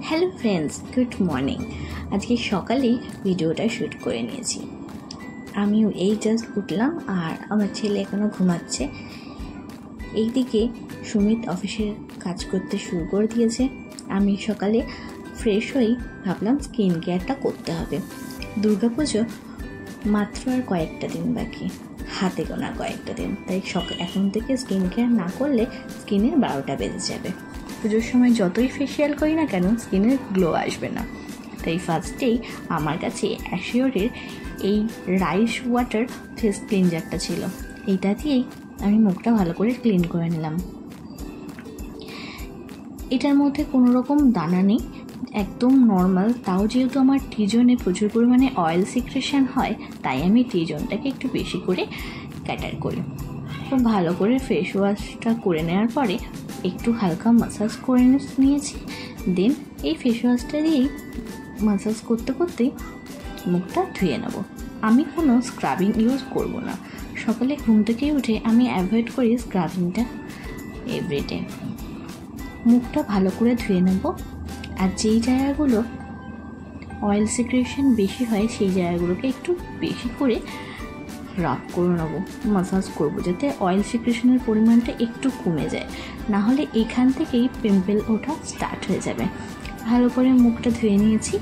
Hello friends, good morning. আজকে সকালে ভিডিওটা শ্যুট করে নিয়েছি। আমিও এই জাস্ট উঠলাম আর আমার ছেলে এখনও ঘুমাচ্ছে। এইদিকে সুমিত অফিসের কাজ করতে শুরু করে দিয়েছে। আমি সকালে ফ্রেশ হয়েই ভাবলাম স্কিন কেয়ারটা করতে হবে। দুর্গাপুজো মাত্র আর কয়েকটা দিন বাকি, হাতে গোনা কয়েকটা দিন। তাই এখন থেকে স্কিন কেয়ার না করলে স্কিনের 12টা বেজে যাবে। পুজোর সময় যতই ফেসিয়াল করি না কেন স্কিনের গ্লো আসবে না। তাই ফার্স্টেই আমার কাছে অ্যাশিওরের এই রাইস ওয়াটার ফেস ক্লিনজারটা ছিল। এইটা দিয়েই আমি মুখটা ভালো করে ক্লিন করে নিলাম। এটার মধ্যে কোনো রকম দানা নেই, একদম নর্মাল। তাও যেহেতু আমার টি-জোনে প্রচুর পরিমাণে অয়েল সিক্রেশন হয়, তাই আমি টি-জোনটাকে একটু বেশি করে ক্যাটার করি। খুব ভালো করে ফেস ওয়াশটা করে নেওয়ার পরে একটু হালকা মাসাজ করে নিয়েছি। দেন এই ফেস ওয়াশটা দিয়েই মাসাজ করতে করতেই মুখটা ধুয়ে নেব। আমি কোনো স্ক্রাবিং ইউজ করব না। সকালে ঘুম থেকে উঠে আমি অ্যাভয়েড করি স্ক্রাবিংটা এভরিডে। মুখটা ভালো করে ধুয়ে নেব। আর যেই জায়গাগুলো অয়েল সিক্রেশন বেশি হয় সেই জায়গাগুলোকে একটু বেশি করে রাব করে নেবো, মাসাজ করবো, যাতে অয়েল সিক্রেশনের পরিমাণটা একটু কমে যায়। না হলে এখান থেকেই পিম্পল ওঠা স্টার্ট হয়ে যাবে। ভালো করে মুখটা ধুয়ে নিয়েছি।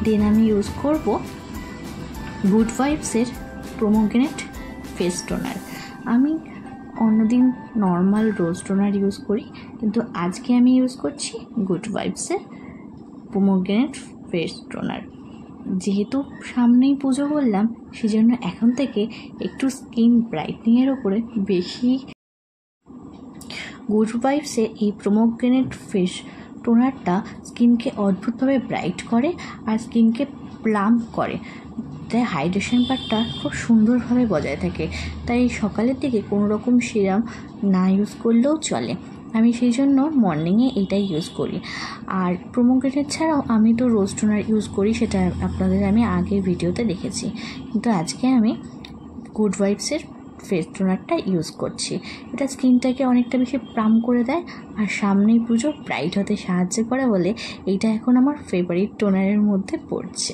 দেন আমি ইউজ করব গুড ভাইবসের প্রোমোগ্রেনেট ফেস টোনার। আমি অন্যদিন নর্মাল রোজ টোনার ইউজ করি, কিন্তু আজকে আমি ইউজ করছি গুড ভাইবসের প্রোমোগ্রেনেট ফেস টোনার। যেহেতু সামনেই পুজো করলাম, সেজন্য এখন থেকে একটু স্কিন ব্রাইটনিংয়ের ওপরে বেশি গুড ভাইবসে এই প্রোমোগ্রেনেট ফেস টোনারটা স্কিনকে অদ্ভুতভাবে ব্রাইট করে আর স্কিনকে প্লাম করে, তাই হাইড্রেশন পার্টটা খুব সুন্দরভাবে বজায় থাকে। তাই সকালের দিকে কোনো রকম সিরাম না ইউজ করলেও চলে। আমি সেই জন্য মর্নিংয়ে এটাই ইউজ করি। আর প্রোমোগ্রেনেট ছাড়াও আমি তো রোজ টোনার ইউজ করি, সেটা আপনাদের আমি আগের ভিডিওতে দেখেছি। কিন্তু আজকে আমি গুড ভাইবসের ফেস টোনারটা ইউজ করছি। এটা স্কিনটাকে অনেকটা বেশি প্লাম করে দেয় আর সামনেই পুজো, ব্রাইট হতে সাহায্য করে বলে এইটা এখন আমার ফেভারিট টোনারের মধ্যে পড়ছে।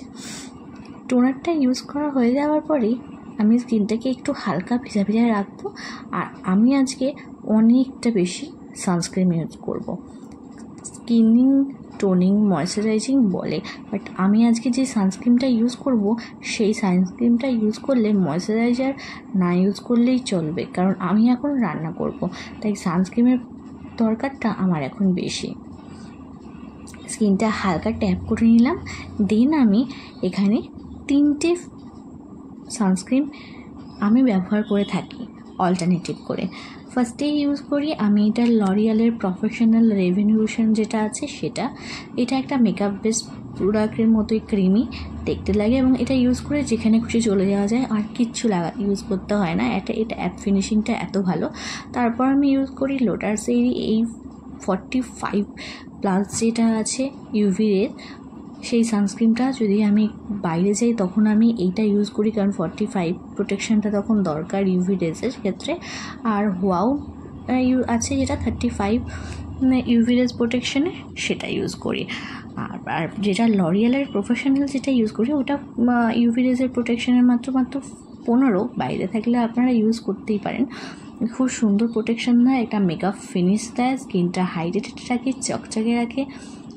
টোনারটা ইউজ করা হয়ে যাওয়ার পরেই আমি স্কিনটাকে একটু হালকা ভেজা ভেজা রাখবো। আর আমি আজকে অনেকটা বেশি সানস্ক্রিন ইউজ করব। স্কিনিং, টোনিং, ময়শ্চারাইজিং বলে, বাট আমি আজকে যে সানস্ক্রিনটা ইউজ করব সেই সানস্ক্রিনটা ইউজ করলে ময়শ্চারাইজার না ইউজ করলেই চলবে, কারণ আমি এখন রান্না করব। তাই সানস্ক্রিনের দরকারটা আমার এখন বেশি। স্কিনটা হালকা ট্যাপ করে নিলাম। দেন আমি এখানে 3টে সানস্ক্রিন আমি ব্যবহার করে থাকি অল্টারনেটিভ করে। ফার্স্টেই ইউজ করি আমি এটা লরিয়ালের প্রফেশনাল রেভলিউশন যেটা আছে সেটা। এটা একটা মেকআপ বেস প্রোডাক্টের মতোই ক্রিমি দেখতে লাগে এবং এটা ইউজ করে যেখানে খুশি চলে যাওয়া যায়, আর কিচ্ছু ইউজ করতে হয় না। এটা অ্যাপ ফিনিশিংটা এত ভালো। তারপর আমি ইউজ করি লোটাসের এই 45+ যেটা আছে ইউভি রে, সেই সানস্ক্রিনটা যদি আমি বাইরে যাই তখন আমি এইটা ইউজ করি, কারণ 45 প্রোটেকশনটা তখন দরকার ইউভি রেজের ক্ষেত্রে। আর হোয়াও আছে যেটা 35 ইউভি রেজ প্রোটেকশনে, সেটা ইউজ করি। আর যেটা লরিয়ালের প্রফেশনাল যেটা ইউজ করি ওটা ইউভি রেজের প্রোটেকশনের মাত্র 15। বাইরে থাকলে আপনারা ইউজ করতেই পারেন। খুব সুন্দর প্রোটেকশন দেয়, একটা মেকআপ ফিনিশ দেয়, স্কিনটা হাইড্রেটেড রাখে, চকচকে রাখে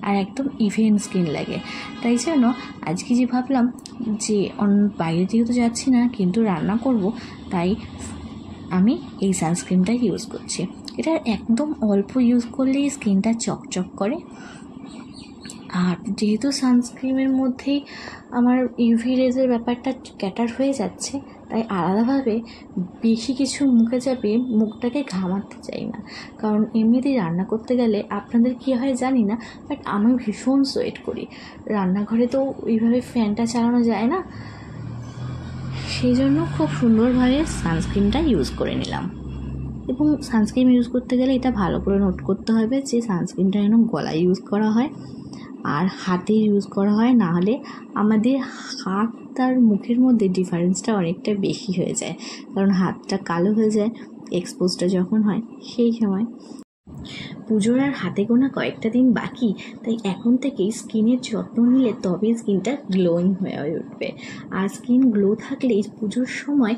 আর একদম ইভেন স্কিন লাগে। তাই জন্য আজকে যে ভাবলাম যে বাইরে দিকে তো যাচ্ছি না, কিন্তু রান্না করব, তাই আমি এই সানস্ক্রিনটা ইউজ করছি। এটা একদম অল্প ইউজ করলেই স্কিনটা চকচক করে। আর যেহেতু সানস্ক্রিনের মধ্যেই আমার ইউভি রেজের ব্যাপারটা ক্যাটার হয়ে যাচ্ছে, তাই আলাদাভাবে বেশি কিছু মুখে যাবে মুখটাকে ঘামাতে চাই না। কারণ এমনিতেই রান্না করতে গেলে আপনাদের কী হয় জানি না, বাট আমি ভীষণ সোয়েট করি। রান্নাঘরে তো ওইভাবে ফ্যানটা চালানো যায় না, সেই জন্য খুব সুন্দরভাবে সানস্ক্রিনটা ইউজ করে নিলাম। এবং সানস্ক্রিন ইউজ করতে গেলে এটা ভালো করে নোট করতে হবে যে সানস্ক্রিনটা যেন গলায় ইউজ করা হয় আর হাতে ইউজ করা হয়, না হলে আমাদের হাত আর মুখের মধ্যে ডিফারেন্সটা অনেকটা বেশি হয়ে যায়, কারণ হাতটা কালো হয়ে যায় এক্সপোজটা যখন হয় সেই সময়। পুজোর আর হাতে গোনা কয়েকটা দিন বাকি, তাই এখন থেকেই স্কিনের যত্ন নিলে তবেই স্কিনটা গ্লোয়িং হয়ে উঠবে। আর স্কিন গ্লো থাকলে পুজোর সময়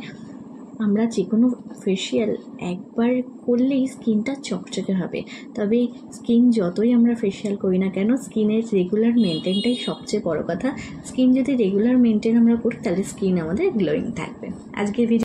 আমরা যে কোনো ফেসিয়াল একবার করলেই স্কিনটা চকচকে হবে। তবে স্কিন যতই আমরা ফেসিয়াল করি না কেন, স্কিনের রেগুলার মেনটেনটাই সবচেয়ে বড় কথা। স্কিন যদি রেগুলার মেনটেন আমরা করি তাহলে স্কিন আমাদের গ্লোয়িং থাকবে। আজকের ভিডিও